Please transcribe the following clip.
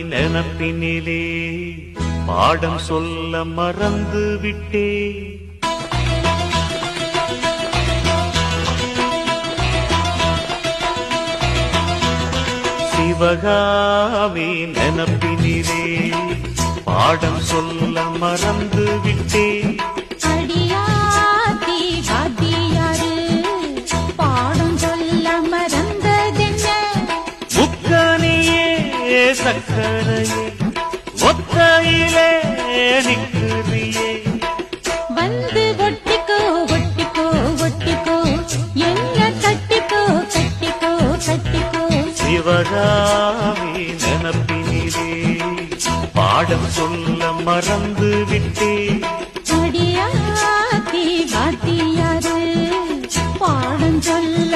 நினப்பினிலே பாடம் சொல்ல மறந்து விட்டே. சிவகாமி நினப்பினிலே பாடம் சொல்ல மறந்து விட்டே. அடியாத்தி வாத்தியாரு பாடம் சொல்ல மறந்ததென்ன? முக்கனியே சக்கரையே ஒத்தையிலே நிற்கிறியே. வந்து ஒட்டிக்கோ ஒட்டிக்கோ ஒட்டிக்கோ என்ன கட்டிக்கோ கட்டிக்கோ கட்டிக்கோ. சிவகாமி நினப்பினிலே பாடம் சொல்ல மறந்து விட்டே. அடியாத்தி வாத்தியாரு பாடம் சொல்ல